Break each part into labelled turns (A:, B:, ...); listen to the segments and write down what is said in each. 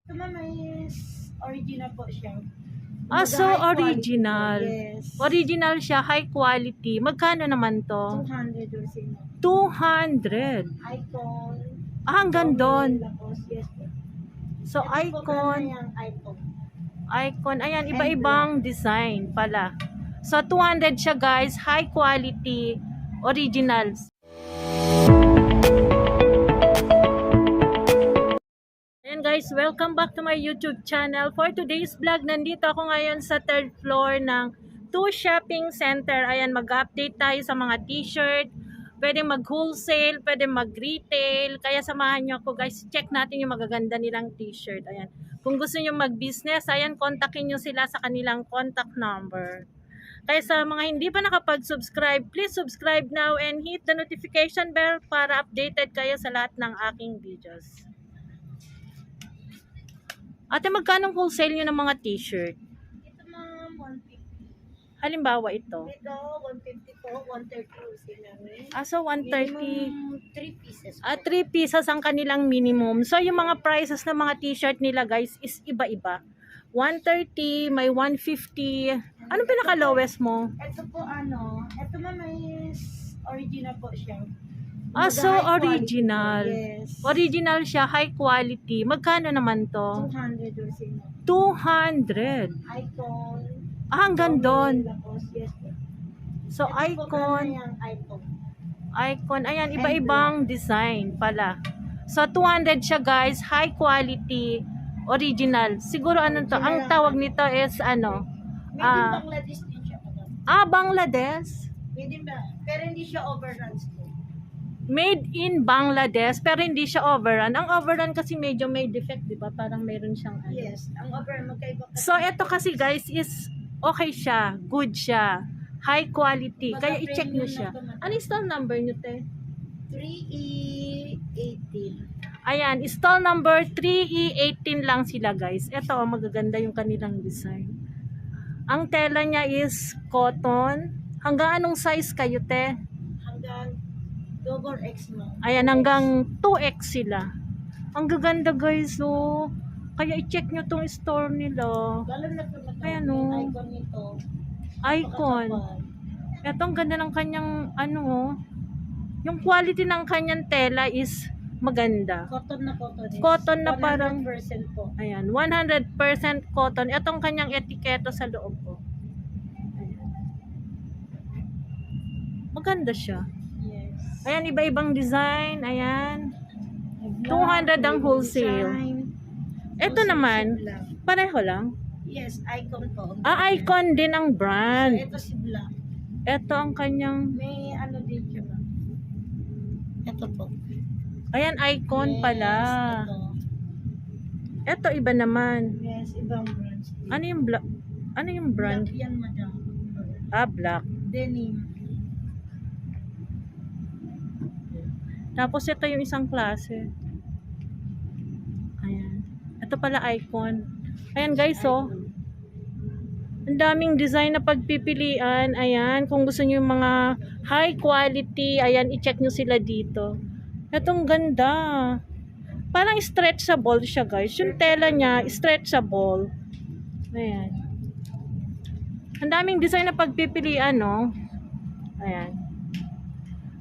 A: Ito naman is original po siya.
B: So
A: High quality
B: original.
A: po, yes.
B: Original siya, high quality. Magkano naman to?
A: 200 or sino.
B: 200.
A: Icon.
B: Hanggang doon.
A: Yes po.
B: So
A: Ito po,
B: icon.
A: yung icon.
B: Icon. Ayan, iba-ibang design pala. So 200 siya guys, high quality, originals. Ayan guys, welcome back to my YouTube channel. For today's vlog, nandito ako ngayon sa third floor ng Two Shopping Center. Ayan, mag-update tayo sa mga t-shirt. Pwede mag-wholesale, pwede mag-retail. Kaya samahan nyo ako guys, check natin yung magaganda nilang t-shirt. Ayan, kung gusto nyo mag-business, ayan, kontakin nyo sila sa kanilang contact number. Kaya sa mga hindi pa nakapag-subscribe, please subscribe now and hit the notification bell para updated kayo sa lahat ng aking videos. Ate, magkano wholesale nyo ng mga t-shirt?
A: Ito mga 150.
B: Halimbawa ito.
A: Ito, 150 po, 130 sila.
B: So 130.
A: Minimum 3 pieces po.
B: 3 pieces ang kanilang minimum. So yung mga prices ng mga t-shirt nila guys is iba-iba. 130, may 150. Anong pinaka-lowest mo?
A: Ito po ito naman is original po siya.
B: So
A: High
B: original.
A: quality po, yes.
B: Original siya, high quality. Magkano naman to?
A: 200 or sino.
B: 200.
A: Icon.
B: Hanggang doon.
A: Yes po.
B: So
A: Ito po,
B: icon.
A: yung icon.
B: Icon. Ayan, iba-ibang design pala. So 200 siya guys, high quality, original. Siguro ano to? Ang tawag nito is ano?
A: Made in Bangladesh din siya.
B: Bangladesh.
A: Made in pero hindi siya overruns po.
B: Made in Bangladesh, pero hindi siya overrun. Ang overrun kasi medyo may defect, di ba? Parang meron siyang ano.
A: Yes, ang overrun magkaiba kasi.
B: So ito kasi guys is okay siya, good siya, high quality. Kaya i-check nyo siya. Ano yung stall number nyo, te?
A: 3E18.
B: Ayan, stall number 3E18 lang sila guys. Ito, magaganda yung kanilang design. Ang tela niya is cotton. Hanggang anong size kayo, te?
A: Hanggang double X mo.
B: Ayan, hanggang 2X sila. Ang gaganda guys, oh. Kaya i-check nyo tong store nila.
A: Lalo na ito na
B: Ayan,
A: yung
B: oh.
A: icon nito.
B: Icon.
A: Napakakapal.
B: Ito, ang ganda ng kanyang, ano, oh. Yung quality ng kanyang tela is maganda.
A: Cotton na cotton.
B: Cotton na parang,
A: 100% po.
B: ayan, 100% cotton. Itong kanyang etiketo sa loob ko. Ayan. Maganda siya.
A: Yes.
B: Ayan, iba-ibang design. Ayan. 200 ang wholesale. Ito naman, pareho lang.
A: Yes, icon po.
B: Icon din ang
A: So,
B: brand.
A: ito si Black.
B: Ito ang kanyang,
A: May ano din siya ba? Ito po.
B: ayan, icon
A: Yes,
B: pala.
A: Ito.
B: Ito iba naman.
A: Yes, ibang brands.
B: Ano yung black? Ano yung brand?
A: Black yan, madam.
B: Black.
A: Denim.
B: Tapos ito yung isang klase. Ayan. Ito pala icon. Ayan guys, oh. Ang daming design na pagpipilian. Ayan, kung gusto niyo yung mga high quality, ayan, i-check nyo sila dito. Itong ganda. Parang stretchable siya guys. Yung tela niya, stretchable. Ayan. Ang daming design na pagpipilian, no? Ayan.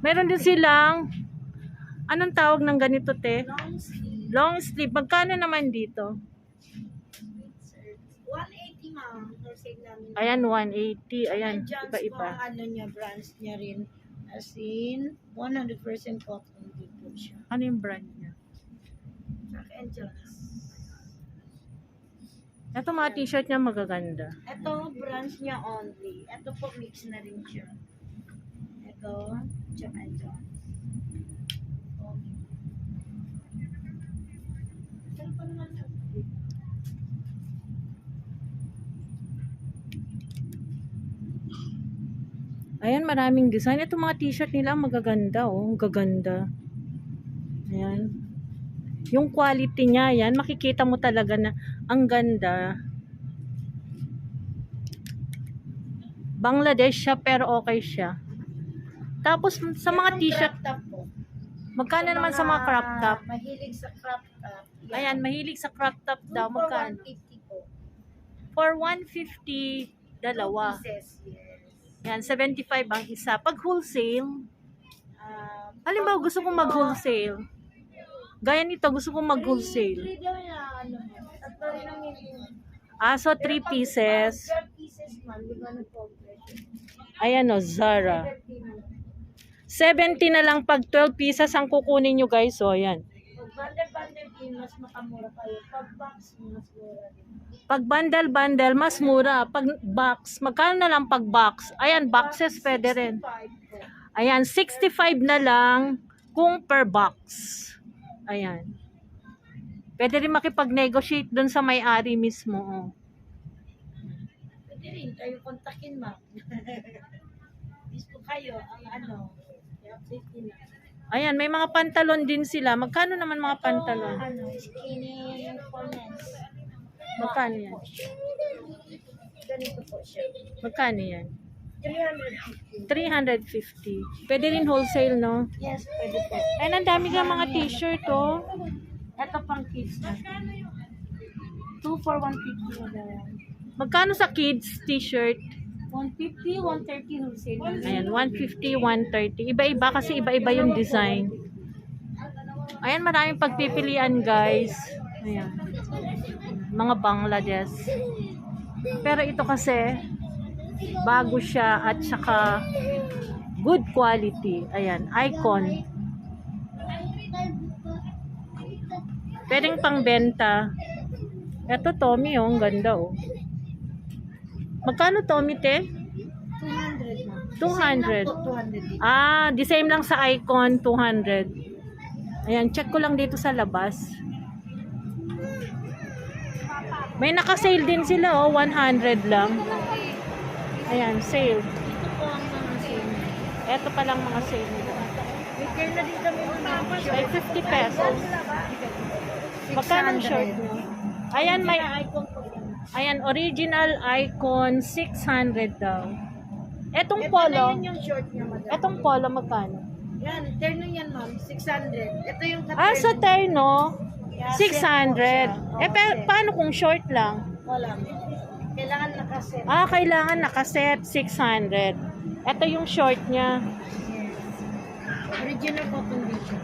B: Meron din silang, anong tawag ng ganito, te?
A: Long sleeve.
B: Long sleeve. Magkano naman dito?
A: 180 ma'am. Wholesale namin.
B: Ayan, 180. Ayan,
A: John's po
B: iba-iba.
A: ang ano niya, brands niya rin. As in, 100% cotton din po siya.
B: Ano yung brand niya?
A: Jack and Jones.
B: Ito mga t-shirt niya magaganda.
A: Ito, brands niya only. Ito po, mix na rin siya. Ito, Jack and Jones.
B: Ayan, maraming design. Ito mga t-shirt nila magaganda, oh. Ang gaganda. Ayan. Yung quality niya, yan, makikita mo talaga na ang ganda. Bangladesh siya, pero okay siya. Tapos, sa mga
A: Itong
B: t-shirt,
A: crop top po.
B: Magkano naman sa mga crop top?
A: Mahilig sa crop top. yan.
B: Ayan, mahilig sa crop top daw.
A: Two for
B: Magkano?
A: 150 po.
B: For 150, dalawa.
A: 2 pieces, yes.
B: Yan, 75 ang isa. Pag wholesale, halimbawa
A: pag
B: gusto kong mag-wholesale. Gaya nito, gusto kong mag-wholesale.
A: 3 daw na, ano, tatlo rin ang
B: Ah, so 3 pieces.
A: 12 pieces man, di ba na po?
B: Ayan o, Zara. 70 na lang pag 12 pieces ang kukunin nyo guys. So, ayan.
A: Pag bundle din, mas makamura kayo. Pag box, mas mura din.
B: Pag bundle, mas mura. Pag box, magkano na lang pag box? Ayan, boxes pwede rin.
A: 65 po.
B: Ayan, 65 na lang kung per box. Ayan. Pwede rin makipag-negotiate dun sa may-ari mismo. Oh.
A: Pwede rin, kayo kontakin ma'am. Gusto kayo, ang ano, i-update nila.
B: Ayan, may mga pantalon din sila. Magkano naman mga pantalon?
A: Ano, skinny for men's.
B: Magkano yan?
A: Ganito po siya.
B: Magkano yan?
A: 350.
B: 350. Pwede rin wholesale, no?
A: Yes, pwede po.
B: Ayan, ang dami ng mga t-shirt, oh.
A: Ito pang kids na. 2 for 150 na lang.
B: Magkano sa kids t-shirt?
A: 150, 130 wholesale.
B: Ayan, 150, 130. Iba-iba kasi iba-iba yung design. Ayan, maraming pagpipilian, guys. Ayan. Mga Bangladesh. Pero ito kasi, bago siya at saka good quality. Ayan, icon. Pwedeng pangbenta. Ito, Tommy, oh. Ang ganda, oh. Magkano, Tommy, te?
A: 200 na.
B: 200.
A: 200.
B: Ah, the same lang sa icon, 200. Ayan, check ko lang dito sa labas. May naka-sale din sila, oh, 100 lang. Ayan, sale.
A: Ito po ang mga sale.
B: Eto pa lang mga sale nila.
A: May care na din kami ng
B: Ay, 50 pesos. Magkano ang short mo? Ayan, may,
A: icon po yan.
B: ayan, original icon, 600 daw. Etong
A: Ito
B: polo,
A: na yun yung short niya, madam.
B: etong polo, magkano?
A: Yan, terno yan, ma'am. 600. Ito yung
B: Ah, sa terno,
A: Yeah,
B: 600.
A: set po siya.
B: Paano kung short lang?
A: Wala. Kailangan nakaset.
B: Ah, kailangan nakaset, 600. Ito yung short niya.
A: Yes. Original po condition.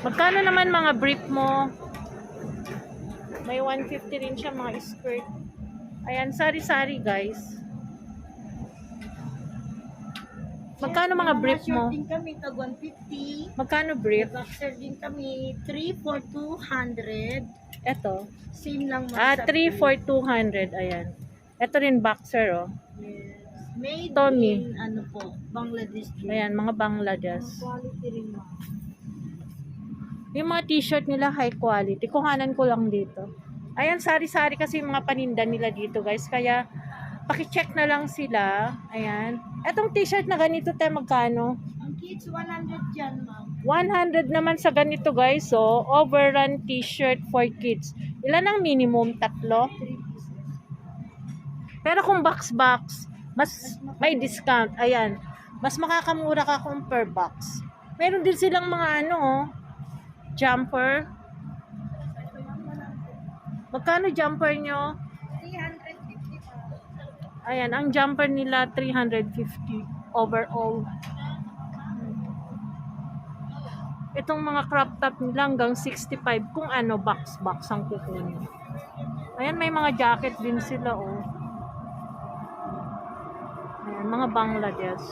B: Magkano naman mga brief mo? May 150 rin siya mga skirt. Ayan, sari-sari guys. Magkano mga brief mo?
A: Short din kami, tag 150.
B: Magkano brief?
A: Boxer din kami, 3 for 200.
B: Ito.
A: Same lang ma'am.
B: Ah,
A: sa
B: 3 for 200. Ayan. Ito rin boxer, oh.
A: Yes. Made
B: Tommy.
A: in, ano po, Bangladesh. din.
B: Ayan, mga Bangladesh.
A: Ang quality rin ma'am.
B: Yung mga t-shirt nila high quality. Kuhanan ko lang dito. Ayan, sari-sari kasi yung mga paninda nila dito, guys. Kaya, paki-check na lang sila. Ayan. Etong t-shirt na ganito, te, magkano?
A: Ang kids, 100 dyan ma'am.
B: 100 naman sa ganito, guys. So, overrun t-shirt for kids. Ilan ang minimum? 3?
A: 3 pieces.
B: Pero kung box-box, mas may discount. Ayan. Mas makakamura ka kung per box. Meron din silang mga ano, oh, jumper. Magkano jumper nyo?
A: 350 ma'am.
B: Ayan, ang jumper nila 350 overall. Itong mga crop top nila hanggang 65 kung ano box ang kukunin. Ayan, may mga jacket din sila, oh. Ayan, mga Bangladesh.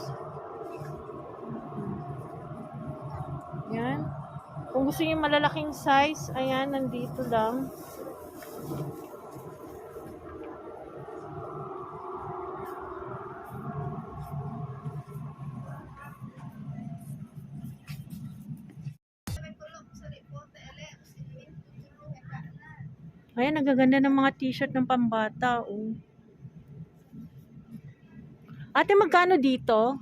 B: Ayan. Kung gusto niyo malalaking size, ayan, nandito lang. Ayan, nagaganda ng mga t-shirt ng pambata, oh. Ate, magkano dito?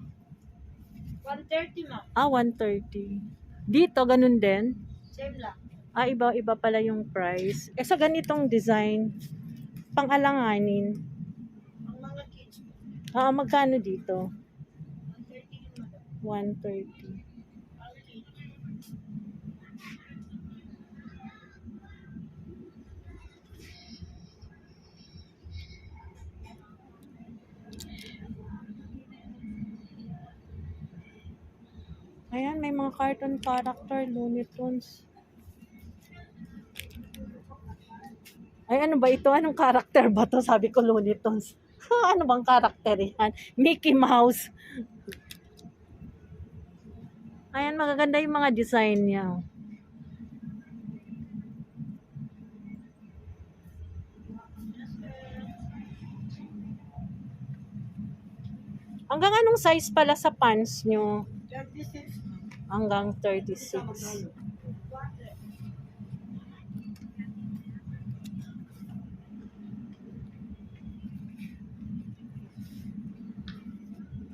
A: 130 ma'am.
B: Ah, 130. Dito, ganun din?
A: Same lang.
B: Ah, iba-iba pala yung price. Eh, sa ganitong design, pang-alanganin.
A: Ang mga kids,
B: Ah, magkano dito?
A: 130 din madam.
B: 130. mga cartoon character, Looney Tunes. Ay, ano ba ito? Anong character ba to? Sabi ko, Looney Tunes. Ano bang character yan? Mickey Mouse. Ayan, magaganda yung mga design niya. Hanggang anong size pala sa pants nyo?
A: 36.
B: Hanggang 36.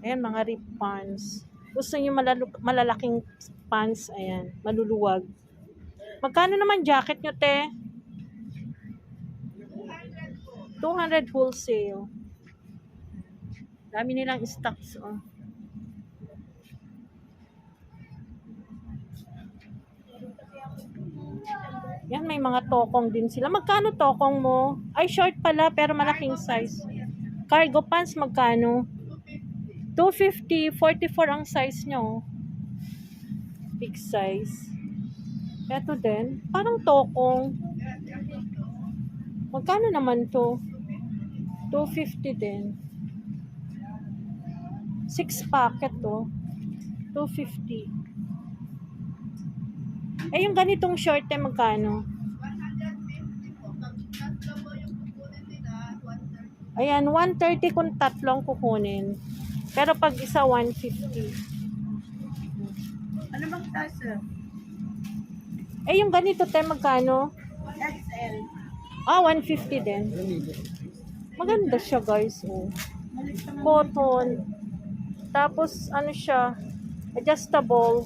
B: Ayan, mga rip pants. Gusto nyo malalaking pants, ayan, maluluwag. Magkano naman jacket nyo, te? 200 wholesale. Dami nilang stocks, oh. Yan, may mga tokong din sila. Magkano tokong mo? Ay, short pala, pero malaking size. Cargo pants, magkano? 250, 44 ang size nyo. Big size. Ito din. Parang tokong. Magkano naman to? 250 din. 6 packet to. 250. Eh, yung ganitong short eh, magkano?
A: 150 po. Pag tatlo po yung kukunin nila, 130.
B: Ayan, 130 kung tatlong kukunin. Pero pag isa, 150.
A: Ano bang size?
B: Eh, yung ganito, te, magkano?
A: XL.
B: Ah, 150 din. Maganda siya, guys. Oh.
A: Malit naman.
B: Cotton. Tapos, ano siya, adjustable.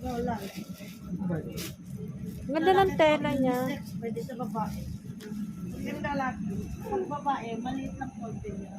A: No lang.
B: Ganda ng tela niya.
A: Pwede sa babae. Yung lalaki. Pag babae, maliit lang konti niya.